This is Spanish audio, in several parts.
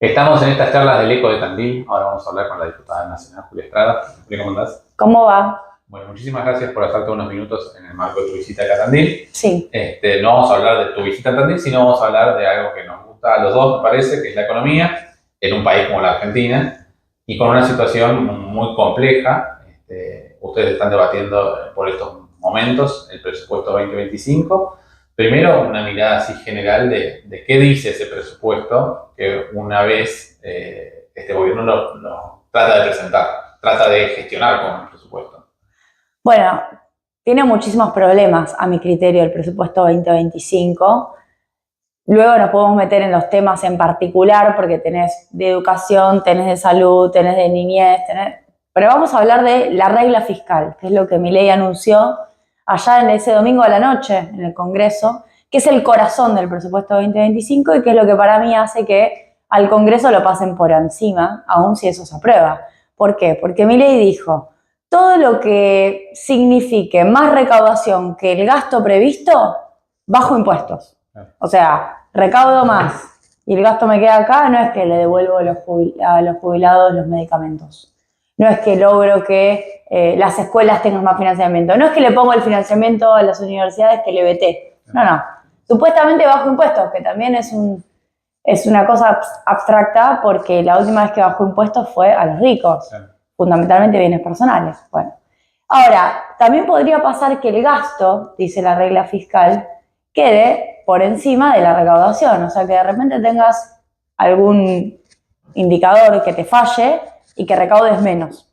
Estamos en estas charlas del Eco de Tandil. Ahora vamos a hablar con la diputada nacional, Julia Estrada. Julia, ¿cómo andás? ¿Cómo va? Bueno, muchísimas gracias por hacerte unos minutos en el marco de tu visita acá a Tandil. Sí. No vamos a hablar de tu visita a Tandil, sino vamos a hablar de algo que nos gusta a los dos, me parece, que es la economía en un país como la Argentina y con una situación muy compleja. Ustedes están debatiendo por estos momentos el presupuesto 2025. Primero, una mirada así general de qué dice ese presupuesto que una vez este gobierno lo trata de presentar, trata de gestionar con el presupuesto. Bueno, tiene muchísimos problemas a mi criterio el presupuesto 2025. Luego nos podemos meter en los temas en particular porque tenés de educación, tenés de salud, tenés de niñez, pero vamos a hablar de la regla fiscal, que es lo que Milei anunció allá en ese domingo a la noche en el Congreso, que es el corazón del presupuesto 2025 y que es lo que para mí hace que al Congreso lo pasen por encima, aun si eso se aprueba. ¿Por qué? Porque Milei dijo, todo lo que signifique más recaudación que el gasto previsto, bajo impuestos. O sea, recaudo más y el gasto me queda acá, no es que le devuelvo a los jubilados los medicamentos. No es que logro que las escuelas tengan más financiamiento. No es que le pongo el financiamiento a las universidades que le veté. No. Supuestamente bajo impuestos, que también es una cosa abstracta porque la última vez que bajó impuestos fue a los ricos. Sí. Fundamentalmente bienes personales. Bueno, ahora, también podría pasar que el gasto, dice la regla fiscal, quede por encima de la recaudación. O sea, que de repente tengas algún indicador que te falle y que recaudes menos.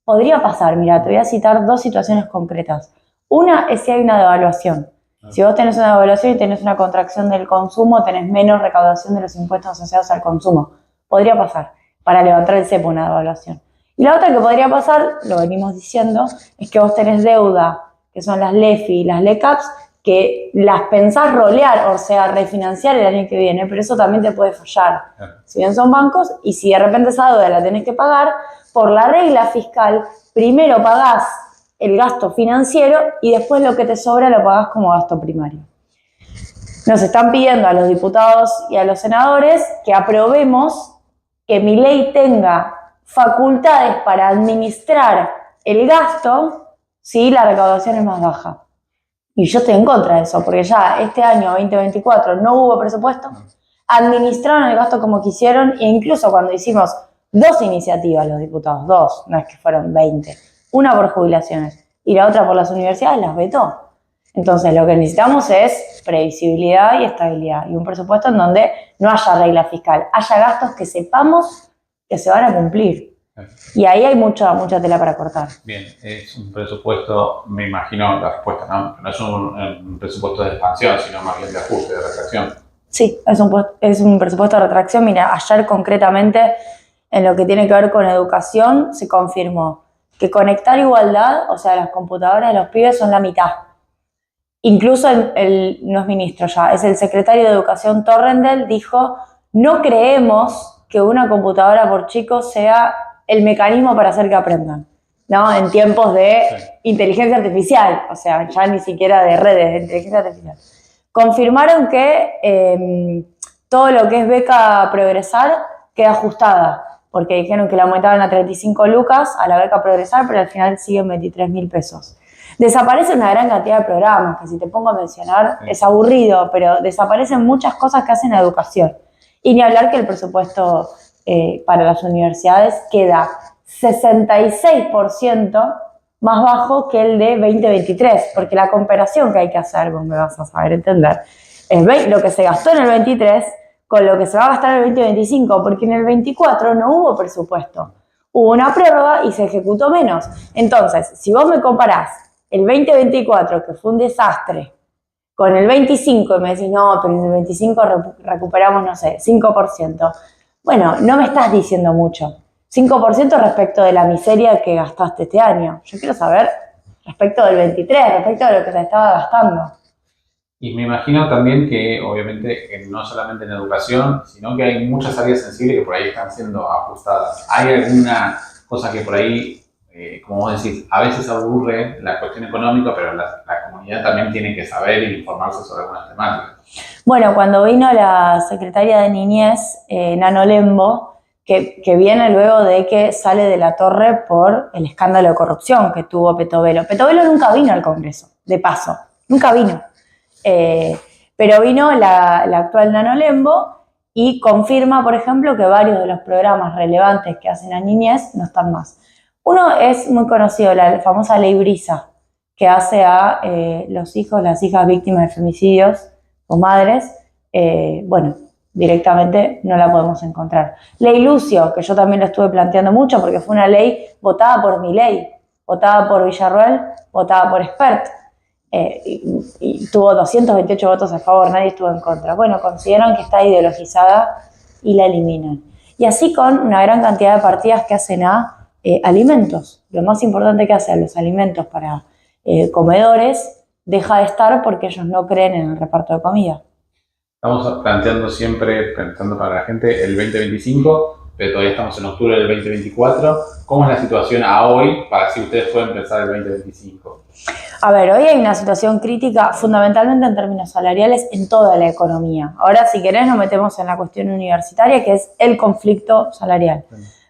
Podría pasar, mira, te voy a citar dos situaciones concretas. Una es si hay una devaluación. Si vos tenés una devaluación y tenés una contracción del consumo, tenés menos recaudación de los impuestos asociados al consumo. Podría pasar para levantar el cepo una devaluación. Y la otra que podría pasar, lo venimos diciendo, es que vos tenés deuda, que son las LEFI y las LECAPs, que las pensás rolear, o sea, refinanciar el año que viene, pero eso también te puede fallar. Si bien son bancos, y si de repente esa deuda la tenés que pagar, por la regla fiscal, primero pagás el gasto financiero y después lo que te sobra lo pagás como gasto primario. Nos están pidiendo a los diputados y a los senadores que aprobemos que Milei tenga facultades para administrar el gasto si la recaudación es más baja. Y yo estoy en contra de eso, porque ya este año 2024 no hubo presupuesto, administraron el gasto como quisieron e incluso cuando hicimos dos iniciativas los diputados, dos, no es que fueron 20, una por jubilaciones y la otra por las universidades, las vetó. Entonces lo que necesitamos es previsibilidad y estabilidad y un presupuesto en donde no haya regla fiscal, haya gastos que sepamos que se van a cumplir. Y ahí hay mucha tela para cortar. Bien, es un presupuesto, me imagino la respuesta, ¿no? No es un presupuesto de expansión, sino más bien de ajuste, de retracción. Sí, es un presupuesto de retracción. Mira, ayer concretamente en lo que tiene que ver con educación se confirmó que conectar igualdad, o sea, las computadoras de los pibes son la mitad. Incluso no es ministro ya, es el secretario de Educación Torrendel, dijo, no creemos que una computadora por chico sea el mecanismo para hacer que aprendan, ¿no? En tiempos de inteligencia artificial, o sea, ya ni siquiera de redes, de inteligencia artificial. Confirmaron que todo lo que es beca Progresar queda ajustada, porque dijeron que la aumentaban a 35 lucas a la beca Progresar, pero al final siguen 23.000 pesos. Desaparece una gran cantidad de programas, que si te pongo a mencionar es aburrido, pero desaparecen muchas cosas que hacen a educación. Y ni hablar que el presupuesto para las universidades queda 66% más bajo que el de 2023, porque la comparación que hay que hacer, vos me vas a saber entender, es lo que se gastó en el 23 con lo que se va a gastar en el 2025, porque en el 24 no hubo presupuesto. Hubo una prórroga y se ejecutó menos. Entonces, si vos me comparás el 2024, que fue un desastre, con el 25 y me decís, no, pero en el 25 recuperamos, no sé, 5%. Bueno, no me estás diciendo mucho. 5% respecto de la miseria que gastaste este año. Yo quiero saber respecto del 23, respecto de lo que se estaba gastando. Y me imagino también que, obviamente, no solamente en educación, sino que hay muchas áreas sensibles que por ahí están siendo ajustadas. ¿Hay alguna cosa que por ahí, como vos decís, a veces aburre la cuestión económica, pero la comunidad también tiene que saber e informarse sobre algunas temáticas. Bueno, cuando vino la secretaria de Niñez, Nano Lembo, que viene luego de que sale de la torre por el escándalo de corrupción que tuvo Petovelo. Petovelo nunca vino al Congreso, de paso, nunca vino. Pero vino la actual Nano Lembo y confirma, por ejemplo, que varios de los programas relevantes que hacen a niñez no están más. Uno es muy conocido, la famosa Ley Brisa, que hace a los hijos, las hijas víctimas de femicidios o madres, bueno, directamente no la podemos encontrar. Ley Lucio, que yo también lo estuve planteando mucho porque fue una ley votada por Milei, votada por Villarroel, votada por Espert. Y tuvo 228 votos a favor, nadie estuvo en contra. Bueno, consideran que está ideologizada y la eliminan. Y así con una gran cantidad de partidas que hacen a alimentos. Lo más importante que hacen los alimentos para comedores deja de estar porque ellos no creen en el reparto de comida. Estamos planteando siempre, pensando para la gente, el 2025, pero todavía estamos en octubre del 2024. ¿Cómo es la situación a hoy para si ustedes pueden pensar el 2025? A ver, hoy hay una situación crítica fundamentalmente en términos salariales en toda la economía. Ahora, si querés, nos metemos en la cuestión universitaria, que es el conflicto salarial.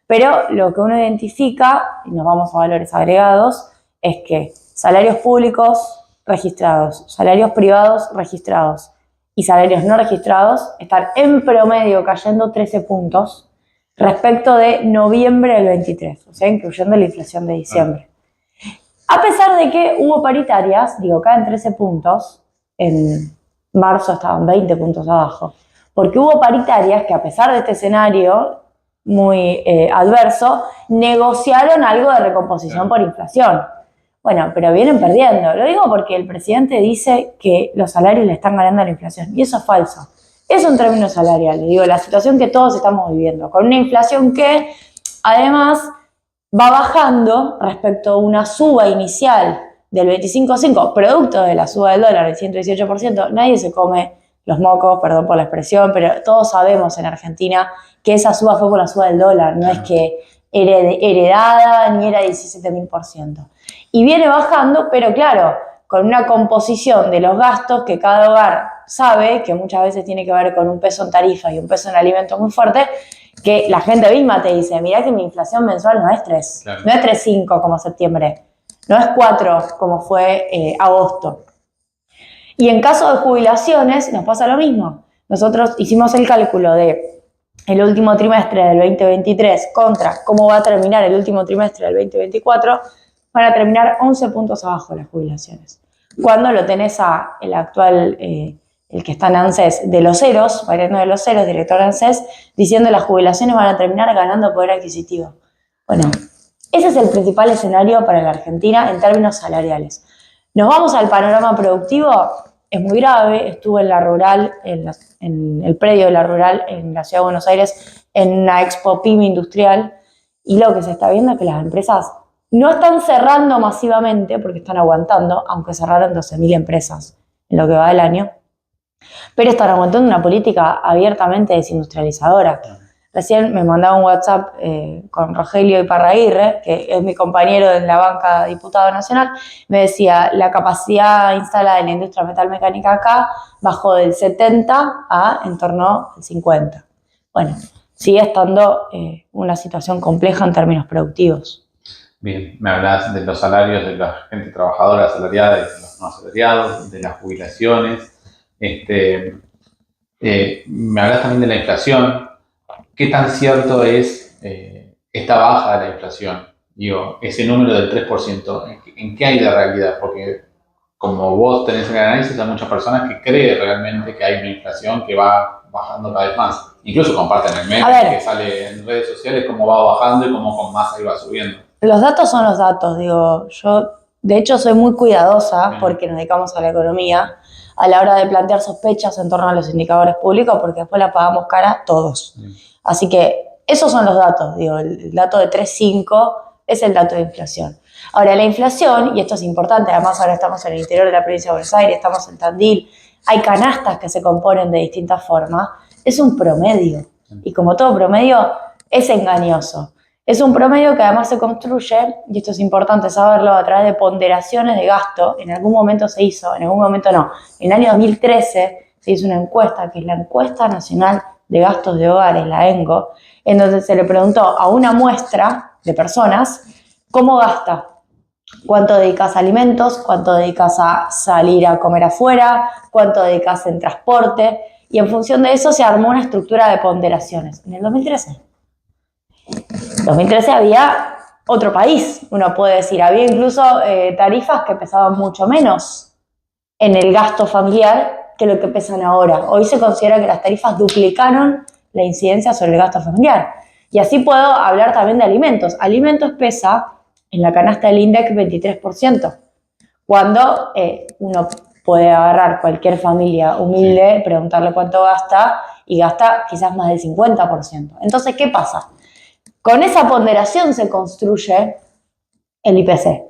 Pero lo que uno identifica, y nos vamos a valores agregados, es que salarios públicos registrados, salarios privados registrados y salarios no registrados están en promedio cayendo 13 puntos respecto de noviembre del 23, o sea, incluyendo la inflación de diciembre. A pesar de que hubo paritarias, digo, caen 13 puntos, en marzo estaban 20 puntos abajo, porque hubo paritarias que a pesar de este escenario muy adverso, negociaron algo de recomposición por inflación. Bueno, pero vienen perdiendo. Lo digo porque el presidente dice que los salarios le están ganando a la inflación, y eso es falso. Eso en términos salariales, digo, la situación que todos estamos viviendo, con una inflación que además va bajando respecto a una suba inicial del 25,5%, producto de la suba del dólar del 118%, nadie se come los mocos, perdón por la expresión, pero todos sabemos en Argentina que esa suba fue por la suba del dólar, no es que heredada ni era 17.000%. Y viene bajando, pero claro, con una composición de los gastos que cada hogar sabe, que muchas veces tiene que ver con un peso en tarifa y un peso en alimentos muy fuerte, que la gente misma te dice, mirá que mi inflación mensual no es 3, claro, no es 3,5 como septiembre, no es 4 como fue agosto. Y en caso de jubilaciones nos pasa lo mismo. Nosotros hicimos el cálculo de el último trimestre del 2023 contra cómo va a terminar el último trimestre del 2024, van a terminar 11 puntos abajo las jubilaciones. Cuando lo tenés a el actual, el que está en ANSES de los ceros, Mariano de los Ceros, director de ANSES, diciendo que las jubilaciones van a terminar ganando poder adquisitivo. Bueno, ese es el principal escenario para la Argentina en términos salariales. Nos vamos al panorama productivo, es muy grave. Estuve en la rural, en el predio de la rural en la ciudad de Buenos Aires, en una expo PYME industrial, y lo que se está viendo es que las empresas no están cerrando masivamente porque están aguantando, aunque cerraron 12.000 empresas en lo que va del año, pero están aguantando una política abiertamente desindustrializadora. Recién me mandaba un WhatsApp con Rogelio Iparraguirre, que es mi compañero en la banca diputado nacional, me decía, la capacidad instalada en la industria metalmecánica acá bajó del 70 a en torno al 50. Bueno, sigue estando una situación compleja en términos productivos. Bien, me hablas de los salarios de la gente trabajadora asalariada, de los no asalariados, de las jubilaciones. Me hablas también de la inflación. ¿Qué tan cierto es esta baja de la inflación? Digo, ese número del 3%, ¿en qué hay de realidad? Porque como vos tenés el análisis, hay muchas personas que creen realmente que hay una inflación que va bajando cada vez más. Incluso comparten el meme que sale en redes sociales cómo va bajando y cómo con masa iba subiendo. Los datos son los datos, digo, yo de hecho soy muy cuidadosa porque nos dedicamos a la economía a la hora de plantear sospechas en torno a los indicadores públicos porque después la pagamos cara todos. Así que esos son los datos, digo, el dato de 3,5 es el dato de inflación. Ahora, la inflación, y esto es importante, además ahora estamos en el interior de la provincia de Buenos Aires, estamos en Tandil, hay canastas que se componen de distintas formas, es un promedio, y como todo promedio es engañoso. Es un promedio que además se construye, y esto es importante saberlo, a través de ponderaciones de gasto. En algún momento se hizo, en algún momento no. En el año 2013 se hizo una encuesta, que es la Encuesta Nacional de Gastos de Hogares, la ENGO, en donde se le preguntó a una muestra de personas cómo gasta. ¿Cuánto dedicas a alimentos? ¿Cuánto dedicas a salir a comer afuera? ¿Cuánto dedicas en transporte? Y en función de eso se armó una estructura de ponderaciones. En el 2013. En 2013 había otro país, uno puede decir. Había incluso tarifas que pesaban mucho menos en el gasto familiar que lo que pesan ahora. Hoy se considera que las tarifas duplicaron la incidencia sobre el gasto familiar. Y así puedo hablar también de alimentos. Alimentos pesa en la canasta del INDEC 23%, cuando uno puede agarrar cualquier familia humilde, preguntarle cuánto gasta, y gasta quizás más del 50%. Entonces, ¿qué pasa? Con esa ponderación se construye el IPC.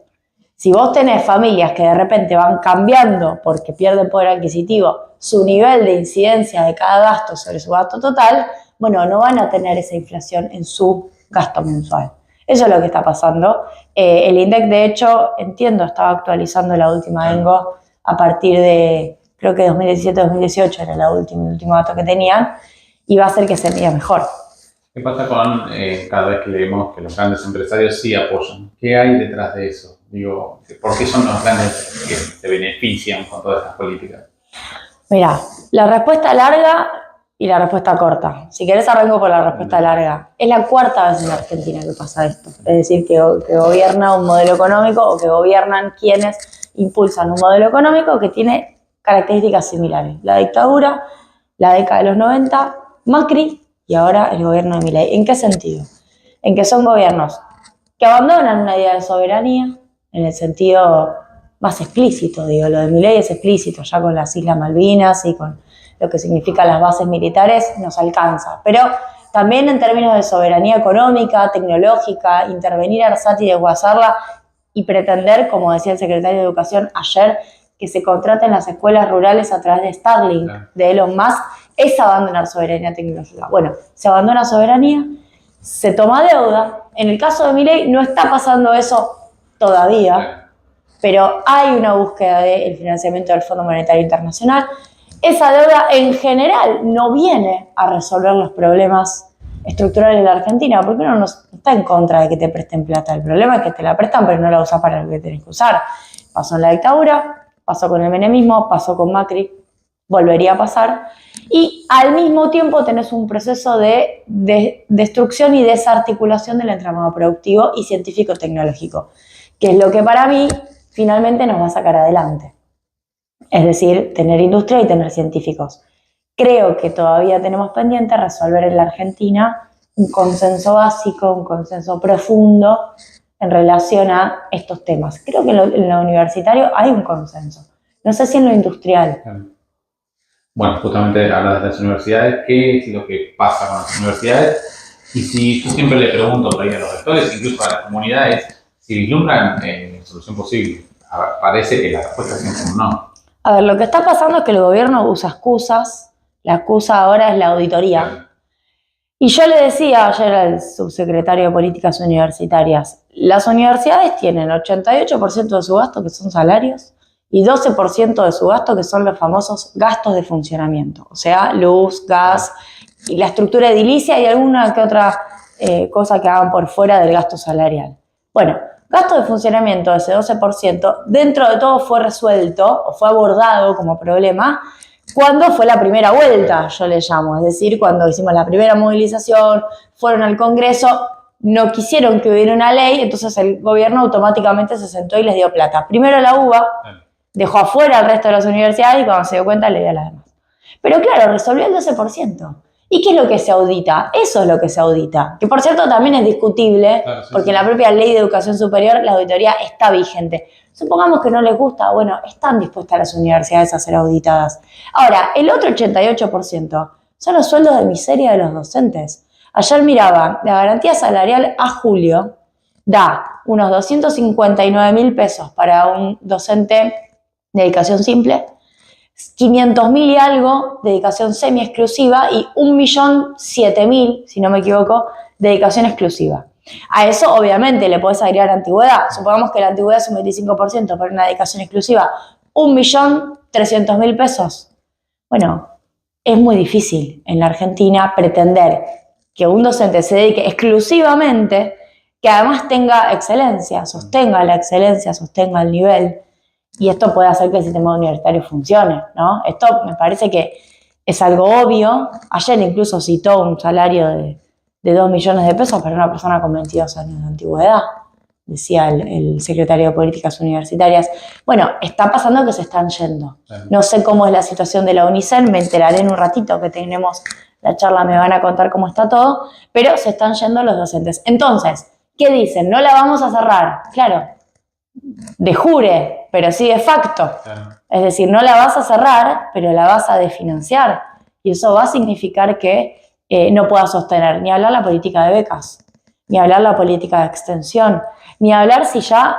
Si vos tenés familias que de repente van cambiando porque pierden poder adquisitivo su nivel de incidencia de cada gasto sobre su gasto total, bueno, no van a tener esa inflación en su gasto mensual. Eso es lo que está pasando. El INDEC, de hecho, entiendo, estaba actualizando la última ENGO a partir de, creo que 2017-2018 era el último dato que tenían, y va a hacer que se mida mejor. ¿Qué pasa con cada vez que leemos que los grandes empresarios sí apoyan? ¿Qué hay detrás de eso? Digo, ¿por qué son los grandes que se benefician con todas estas políticas? Mira, la respuesta larga y la respuesta corta. Si querés arranco por la respuesta larga. Es la cuarta vez en Argentina que pasa esto. Es decir, que gobierna un modelo económico, o que gobiernan quienes impulsan un modelo económico que tiene características similares. La dictadura, la década de los 90, Macri y ahora el gobierno de Milei. ¿En qué sentido? En que son gobiernos que abandonan una idea de soberanía, en el sentido más explícito, digo, lo de Milei es explícito, ya con las Islas Malvinas y con lo que significan las bases militares nos alcanza, pero también en términos de soberanía económica, tecnológica, intervenir a Arsat y desguazarla y pretender, como decía el secretario de Educación ayer, que se contraten las escuelas rurales a través de Starlink, de Elon Musk, es abandonar soberanía tecnológica. Bueno, se abandona soberanía, se toma deuda. En el caso de Milei no está pasando eso todavía, pero hay una búsqueda del financiamiento del Fondo Monetario Internacional. Esa deuda en general no viene a resolver los problemas estructurales de la Argentina, porque uno no está en contra de que te presten plata. El problema es que te la prestan, pero no la usas para lo que tenés que usar. Pasó en la dictadura, pasó con el menemismo, pasó con Macri, volvería a pasar. Y al mismo tiempo tenés un proceso de destrucción y desarticulación del entramado productivo y científico-tecnológico, que es lo que para mí finalmente nos va a sacar adelante. Es decir, tener industria y tener científicos. Creo que todavía tenemos pendiente resolver en la Argentina un consenso básico, un consenso profundo en relación a estos temas. Creo que en lo universitario hay un consenso. No sé si en lo industrial. Bueno, justamente hablas de las universidades. ¿Qué es lo que pasa con las universidades? Y si yo siempre le pregunto por ahí a los rectores, incluso a las comunidades, si vislumbran solución posible. Parece que la respuesta siempre es no. A ver, lo que está pasando es que el gobierno usa excusas. La excusa ahora es la auditoría. Claro. Y yo le decía ayer al subsecretario de Políticas Universitarias, las universidades tienen 88% de su gasto que son salarios y 12% de su gasto que son los famosos gastos de funcionamiento. O sea, luz, gas y la estructura edilicia y alguna que otra cosa que hagan por fuera del gasto salarial. Bueno, gasto de funcionamiento de ese 12%, dentro de todo fue resuelto o fue abordado como problema cuando fue la primera vuelta, yo le llamo. Es decir, cuando hicimos la primera movilización, fueron al Congreso, no quisieron que hubiera una ley, entonces el gobierno automáticamente se sentó y les dio plata. Primero la UBA, dejó afuera al resto de las universidades y cuando se dio cuenta le dio a las demás. Pero claro, resolvió el 12%. ¿Y qué es lo que se audita? Eso es lo que se audita. Que por cierto también es discutible, claro, sí, porque en la propia ley de educación superior la auditoría está vigente. Supongamos que no les gusta, bueno, están dispuestas las universidades a ser auditadas. Ahora, el otro 88% son los sueldos de miseria de los docentes. Ayer miraba, la garantía salarial a julio da unos 259.000 pesos para un docente de dedicación simple, 500.000 y algo de dedicación semi-exclusiva y 1.007.000, si no me equivoco, de dedicación exclusiva. A eso, obviamente, le podés agregar antigüedad. Supongamos que la antigüedad es un 25% para una dedicación exclusiva. 1.300.000 pesos. Bueno, es muy difícil en la Argentina pretender que un docente se dedique exclusivamente, que además tenga excelencia, sostenga la excelencia, sostenga el nivel. Y esto puede hacer que el sistema universitario funcione, ¿no? Esto me parece que es algo obvio. Ayer incluso citó un salario de 2 millones de pesos para una persona con 22 años de antigüedad, decía el secretario de Políticas Universitarias. Bueno, está pasando que se están yendo. No sé cómo es la situación de la UNICEN, me enteraré en un ratito que tenemos la charla, me van a contar cómo está todo, pero se están yendo los docentes. Entonces, ¿qué dicen? No la vamos a cerrar. Claro, de jure, pero sí de facto. Claro. Es decir, no la vas a cerrar, pero la vas a desfinanciar. Y eso va a significar que no puedas sostener ni hablar la política de becas, ni hablar la política de extensión, ni hablar si ya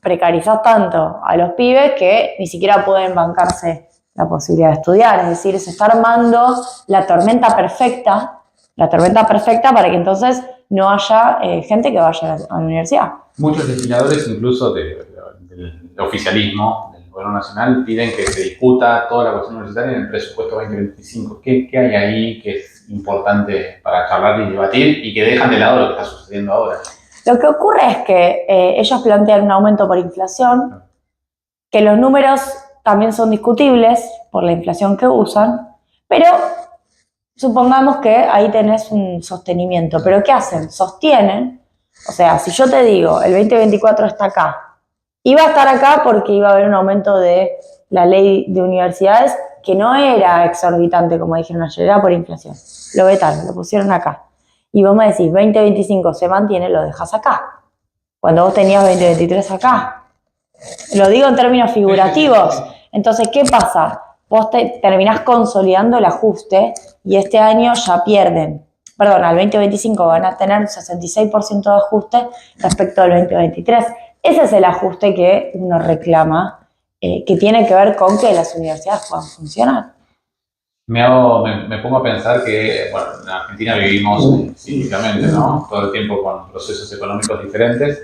precarizás tanto a los pibes que ni siquiera pueden bancarse la posibilidad de estudiar. Es decir, se está armando la tormenta perfecta para que entonces no haya gente que vaya a la universidad. Muchos legisladores, incluso del oficialismo, del gobierno nacional, piden que se discuta toda la cuestión universitaria en el presupuesto 2025. ¿Qué hay ahí que es importante para charlar y debatir y que dejan de lado lo que está sucediendo ahora? Lo que ocurre es que ellos plantean un aumento por inflación, que los números también son discutibles por la inflación que usan, pero supongamos que ahí tenés un sostenimiento. ¿Pero qué hacen? Sostienen. O sea, si yo te digo, el 2024 está acá, iba a estar acá porque iba a haber un aumento de la ley de universidades que no era exorbitante, como dijeron ayer, era por inflación. Lo vetaron, lo pusieron acá. Y vos me decís, 2025 se mantiene, lo dejas acá. Cuando vos tenías 2023 acá. Lo digo en términos figurativos. Entonces, ¿qué pasa? Vos terminás consolidando el ajuste y este año ya pierden. Perdón, al 2025 van a tener un 66% de ajuste respecto al 2023. Ese es el ajuste que uno reclama, que tiene que ver con que las universidades puedan funcionar. Me pongo a pensar que, bueno, en Argentina vivimos cíclicamente, ¿no? Todo el tiempo con procesos económicos diferentes.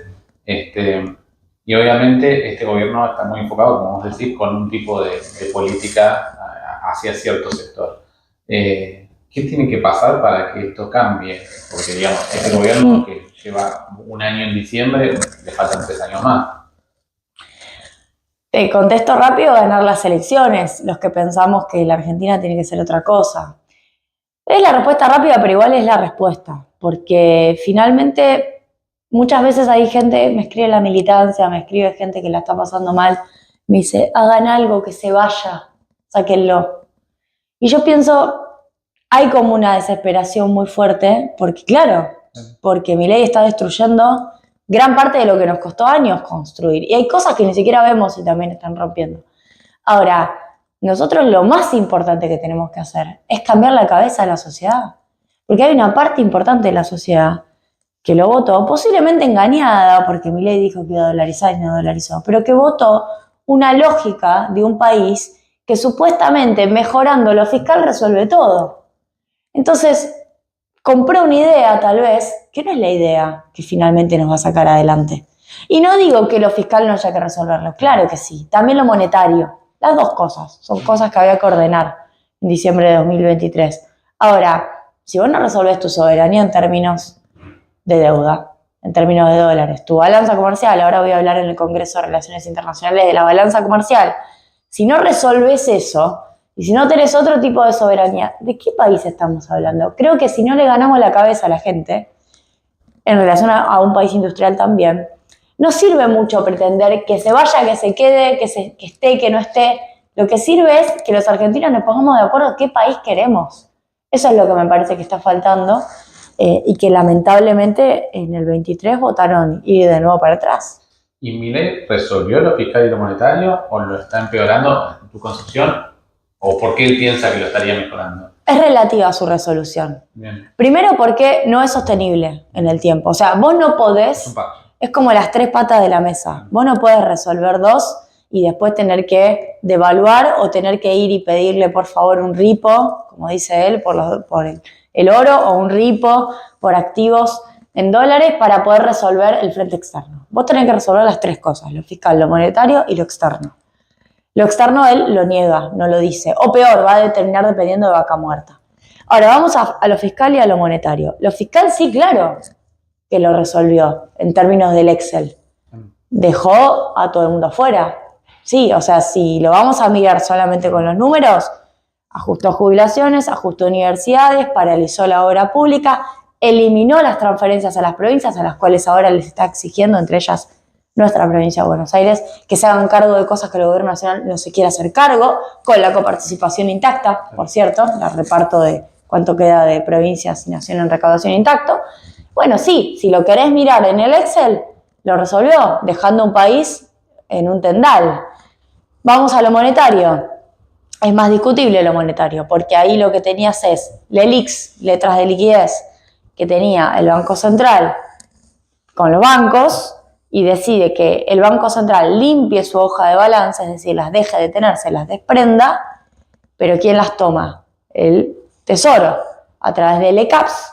Y obviamente este gobierno está muy enfocado, como vos decís, con un tipo de política hacia cierto sector. ¿Qué tiene que pasar para que esto cambie? Porque, digamos, este gobierno que lleva un año en diciembre, le faltan 3 años más. Te contesto rápido, ganar las elecciones, los que pensamos que la Argentina tiene que ser otra cosa. Es la respuesta rápida, pero igual es la respuesta, porque finalmente muchas veces hay gente, me escribe la militancia, me escribe gente que la está pasando mal, me dice, hagan algo, que se vaya, sáquenlo. Y yo pienso, hay como una desesperación muy fuerte, porque claro, porque Milei está destruyendo gran parte de lo que nos costó años construir. Y hay cosas que ni siquiera vemos y también están rompiendo. Ahora, nosotros lo más importante que tenemos que hacer es cambiar la cabeza de la sociedad. Porque hay una parte importante de la sociedad que lo votó, posiblemente engañada, porque Milei dijo que iba a dolarizar y no dolarizó, pero que votó una lógica de un país que supuestamente mejorando lo fiscal resuelve todo. Entonces, compró una idea, tal vez, que no es la idea que finalmente nos va a sacar adelante. Y no digo que lo fiscal no haya que resolverlo, claro que sí, también lo monetario. Las dos cosas, son cosas que había que ordenar en diciembre de 2023. Ahora, si vos no resolvés tu soberanía en términos de deuda, en términos de dólares, tu balanza comercial, ahora voy a hablar en el Congreso de Relaciones Internacionales de la balanza comercial, si no resolvés eso, y si no tenés otro tipo de soberanía, ¿de qué país estamos hablando? Creo que si no le ganamos la cabeza a la gente, en relación a un país industrial también, no sirve mucho pretender que se vaya, que se quede, que esté, que no esté. Lo que sirve es que los argentinos nos pongamos de acuerdo qué país queremos. Eso es lo que me parece que está faltando y que lamentablemente en el 23 votaron ir de nuevo para atrás. ¿Y Milei resolvió lo fiscal y lo monetario o lo está empeorando en tu concepción? ¿O por qué él piensa que lo estaría mejorando? Es relativa a su resolución. Bien. Primero porque no es sostenible en el tiempo. O sea, vos no podés, es como las 3 patas de la mesa. Vos no podés resolver 2 y después tener que devaluar o tener que ir y pedirle por favor un ripo, como dice él, por el oro o un ripo por activos en dólares para poder resolver el frente externo. Vos tenés que resolver las tres cosas, lo fiscal, lo monetario y lo externo. Lo externo él lo niega, no lo dice. O peor, va a terminar dependiendo de vaca muerta. Ahora vamos a lo fiscal y a lo monetario. Lo fiscal sí, claro, que lo resolvió en términos del Excel. Dejó a todo el mundo afuera. Sí, o sea, si lo vamos a mirar solamente con los números, ajustó jubilaciones, ajustó universidades, paralizó la obra pública, eliminó las transferencias a las provincias, a las cuales ahora les está exigiendo, entre ellas nuestra provincia de Buenos Aires, que se hagan cargo de cosas que el gobierno nacional no se quiere hacer cargo, con la coparticipación intacta, por cierto, el reparto de cuánto queda de provincias y nación en recaudación intacto. Bueno, sí, si lo querés mirar en el Excel, lo resolvió, dejando un país en un tendal. Vamos a lo monetario. Es más discutible lo monetario, porque ahí lo que tenías es LELIQs, letras de liquidez, que tenía el Banco Central con los bancos, y decide que el Banco Central limpie su hoja de balance, es decir, las deje de tener, se las desprenda, pero ¿quién las toma? El Tesoro, a través de LECAPs,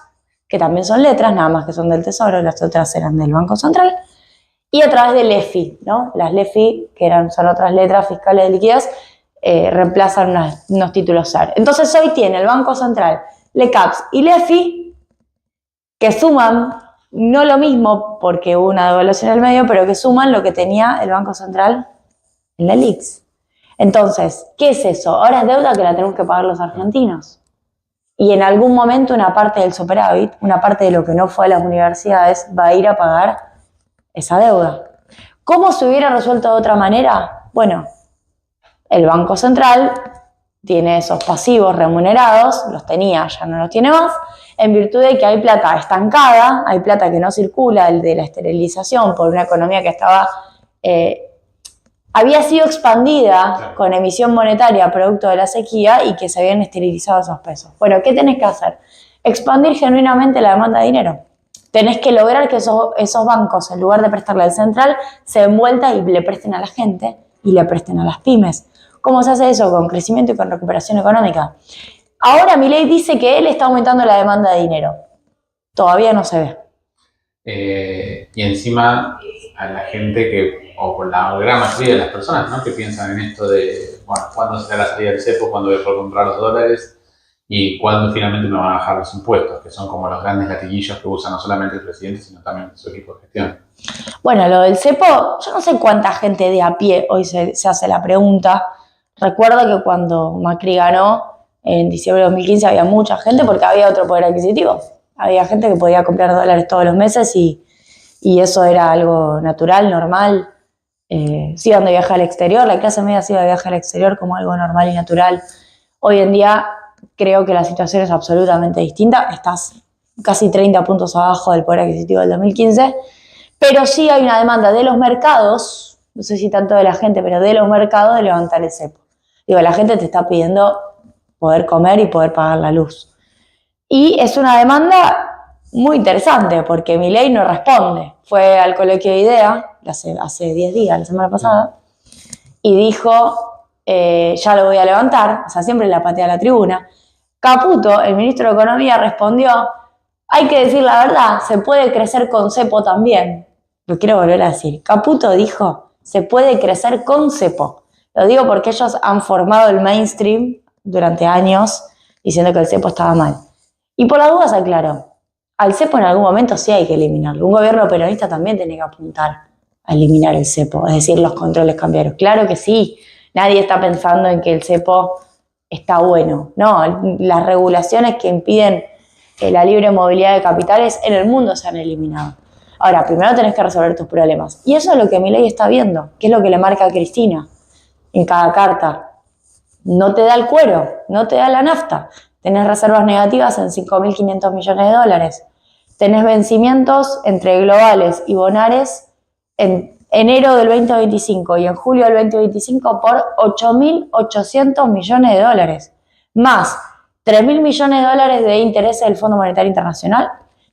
que también son letras, nada más que son del Tesoro, las otras eran del Banco Central, y a través del LEFI, ¿no? Las LEFI, que son otras letras fiscales de liquidez, reemplazan unos títulos SAR. Entonces hoy tiene el Banco Central, LECAPs y LEFI, que suman, no lo mismo porque hubo una devaluación en el medio, pero que suman lo que tenía el Banco Central en la LELIQs. Entonces, ¿qué es eso? Ahora es deuda que la tenemos que pagar los argentinos. Y en algún momento una parte del superávit, una parte de lo que no fue a las universidades, va a ir a pagar esa deuda. ¿Cómo se hubiera resuelto de otra manera? Bueno, el Banco Central tiene esos pasivos remunerados, los tenía, ya no los tiene más, en virtud de que hay plata estancada, hay plata que no circula, el de la esterilización por una economía que había sido expandida con emisión monetaria producto de la sequía y que se habían esterilizado esos pesos. Bueno, ¿qué tenés que hacer? Expandir genuinamente la demanda de dinero. Tenés que lograr que esos bancos, en lugar de prestarle al central, se den vuelta y le presten a la gente y le presten a las pymes. ¿Cómo se hace eso? Con crecimiento y con recuperación económica. Ahora Milei dice que él está aumentando la demanda de dinero. Todavía no se ve. Y encima a la gente o la gran mayoría de las personas, ¿no?, que piensan en esto de, bueno, ¿cuándo será la salida del cepo? ¿Cuándo voy a poder comprar los dólares? ¿Y cuándo finalmente me van a bajar los impuestos? Que son como los grandes latiguillos que usa no solamente el presidente, sino también su equipo de gestión. Bueno, lo del cepo, yo no sé cuánta gente de a pie hoy se hace la pregunta. Recuerdo que cuando Macri ganó, en diciembre de 2015, había mucha gente porque había otro poder adquisitivo. Había gente que podía comprar dólares todos los meses y eso era algo natural, normal. Se iban de viaje al exterior, la clase media se iba de viaje al exterior como algo normal y natural. Hoy en día creo que la situación es absolutamente distinta. Estás casi 30 puntos abajo del poder adquisitivo del 2015, pero sí hay una demanda de los mercados, no sé si tanto de la gente, pero de los mercados de levantar el cepo. Digo, la gente te está pidiendo poder comer y poder pagar la luz. Y es una demanda muy interesante porque Milei no responde. Fue al coloquio de IDEA hace 10 días, la semana pasada, y dijo, ya lo voy a levantar, o sea, siempre la patea a la tribuna. Caputo, el ministro de Economía, respondió, hay que decir la verdad, se puede crecer con cepo también. Lo quiero volver a decir. Caputo dijo, se puede crecer con cepo. Lo digo porque ellos han formado el mainstream durante años diciendo que el cepo estaba mal. Y por las dudas aclaró, al cepo en algún momento sí hay que eliminarlo. Un gobierno peronista también tiene que apuntar a eliminar el cepo, es decir, los controles cambiarios. Claro que sí, nadie está pensando en que el cepo está bueno. No, las regulaciones que impiden la libre movilidad de capitales en el mundo se han eliminado. Ahora, primero tenés que resolver tus problemas. Y eso es lo que Milei está viendo, que es lo que le marca a Cristina en cada carta. No te da el cuero, no te da la nafta. Tenés reservas negativas en 5.500 millones de dólares. Tenés vencimientos entre globales y bonares en enero del 2025 y en julio del 2025 por 8.800 millones de dólares. Más 3.000 millones de dólares de intereses del Fondo Monetario Internacional,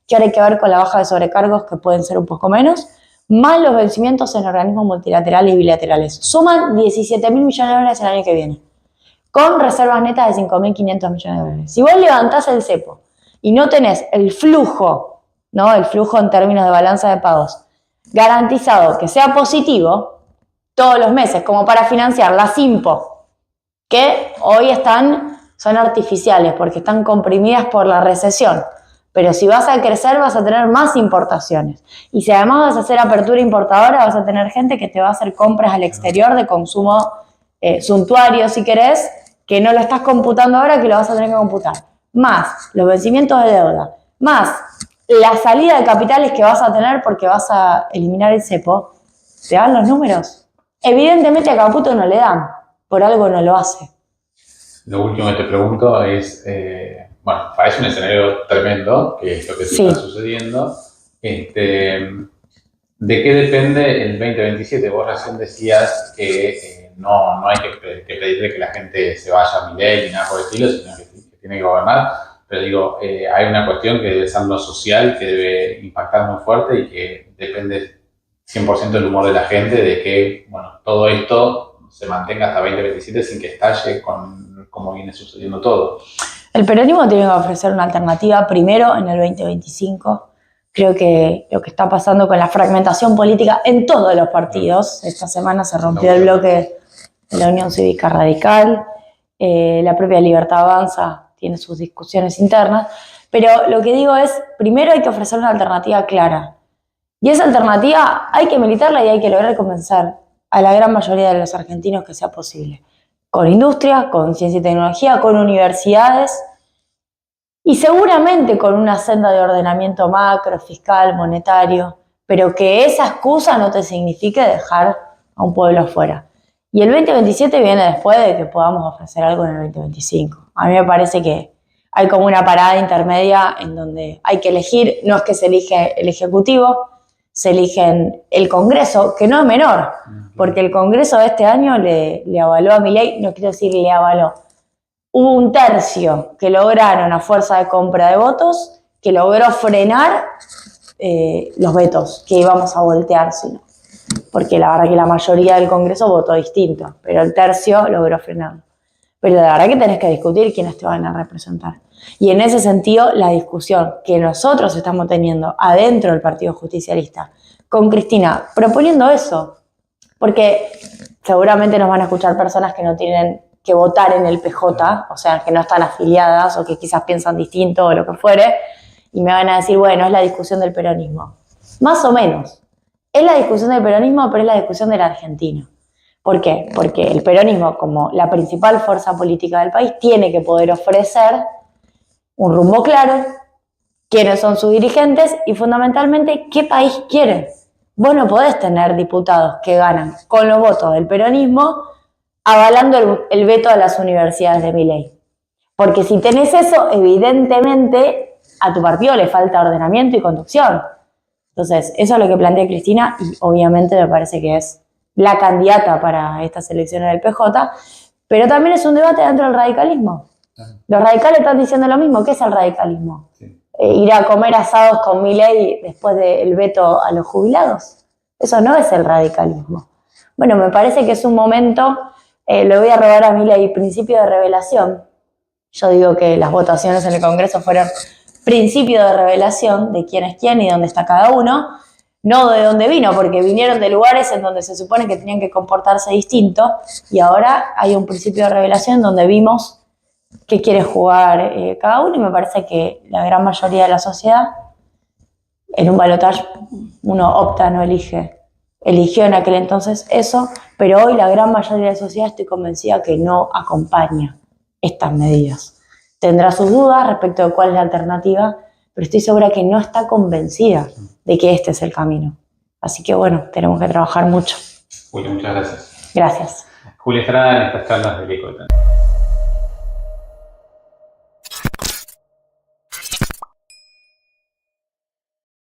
que ahora hay que ver con la baja de sobrecargos, que pueden ser un poco menos, más los vencimientos en organismos multilaterales y bilaterales. Suman 17.000 millones de dólares el año que viene, con reservas netas de 5.500 millones de dólares. Si vos levantás el cepo y no tenés el flujo ¿no? El flujo en términos de balanza de pagos. Garantizado que sea positivo todos los meses, como para financiar las IMPO, que hoy son artificiales porque están comprimidas por la recesión. Pero si vas a crecer, vas a tener más importaciones. Y si además vas a hacer apertura importadora, vas a tener gente que te va a hacer compras al exterior de consumo suntuario, si querés, que no lo estás computando ahora, que lo vas a tener que computar. Más los vencimientos de deuda, más la salida de capitales que vas a tener porque vas a eliminar el cepo, ¿te dan los números? Evidentemente a Caputo no le dan, por algo no lo hace. Lo último que te pregunto es, bueno, parece un escenario tremendo, que es lo que está sucediendo. ¿De qué depende el 2027? Vos recién decías que no hay que pedirle que la gente se vaya a Milei ni nada por el estilo, sino que tiene que gobernar. Pero digo, hay una cuestión que debe ser lo social, que debe impactar muy fuerte y que depende 100% del humor de la gente, de que, bueno, todo esto se mantenga hasta 2027 sin que estalle como viene sucediendo todo. El peronismo tiene que ofrecer una alternativa primero en el 2025. Creo que lo que está pasando con la fragmentación política en todos los partidos, esta semana se rompió el bloque de la Unión Cívica Radical, la propia Libertad Avanza tiene sus discusiones internas, pero lo que digo es, primero hay que ofrecer una alternativa clara. Y esa alternativa hay que militarla y hay que lograr convencer a la gran mayoría de los argentinos que sea posible. Con industria, con ciencia y tecnología, con universidades y seguramente con una senda de ordenamiento macro, fiscal, monetario, pero que esa excusa no te signifique dejar a un pueblo afuera. Y el 2027 viene después de que podamos ofrecer algo en el 2025. A mí me parece que hay como una parada intermedia en donde hay que elegir, no es que se elige el Ejecutivo, se elige el Congreso, que no es menor, porque el Congreso de este año le avaló a Milei, no quiero decir le avaló, hubo un tercio que lograron a fuerza de compra de votos, que logró frenar los vetos que íbamos a voltear, sino, porque la verdad que la mayoría del Congreso votó distinto, pero el tercio logró frenarlo. Pero la verdad que tenés que discutir quiénes te van a representar. Y en ese sentido, la discusión que nosotros estamos teniendo adentro del Partido Justicialista, con Cristina, proponiendo eso, porque seguramente nos van a escuchar personas que no tienen que votar en el PJ, o sea, que no están afiliadas o que quizás piensan distinto o lo que fuere, y me van a decir, bueno, es la discusión del peronismo. Más o menos. Es la discusión del peronismo, pero es la discusión de la Argentina. ¿Por qué? Porque el peronismo, como la principal fuerza política del país, tiene que poder ofrecer un rumbo claro, quiénes son sus dirigentes y fundamentalmente qué país quiere. Vos no podés tener diputados que ganan con los votos del peronismo avalando el veto a las universidades de Milei. Porque si tenés eso, evidentemente a tu partido le falta ordenamiento y conducción. Entonces, eso es lo que plantea Cristina y obviamente me parece que es la candidata para estas elecciones del PJ, pero también es un debate dentro del radicalismo. Los radicales están diciendo lo mismo. ¿Qué es el radicalismo? Sí. Ir a comer asados con Milei después del veto a los jubilados. Eso no es el radicalismo. Bueno, me parece que es un momento, le voy a robar a Milei, principio de revelación. Yo digo que las votaciones en el Congreso fueron principio de revelación de quién es quién y dónde está cada uno, no de dónde vino, porque vinieron de lugares en donde se supone que tenían que comportarse distinto y ahora hay un principio de revelación donde vimos qué quiere jugar cada uno y me parece que la gran mayoría de la sociedad en un balotaje uno opta, no elige. Eligió en aquel entonces eso, pero hoy la gran mayoría de la sociedad estoy convencida que no acompaña estas medidas. Tendrá sus dudas respecto de cuál es la alternativa, pero estoy segura que no está convencida de que este es el camino. Así que bueno, tenemos que trabajar mucho. Julia, muchas gracias. Gracias. Julia Estrada en estas charlas del Eco.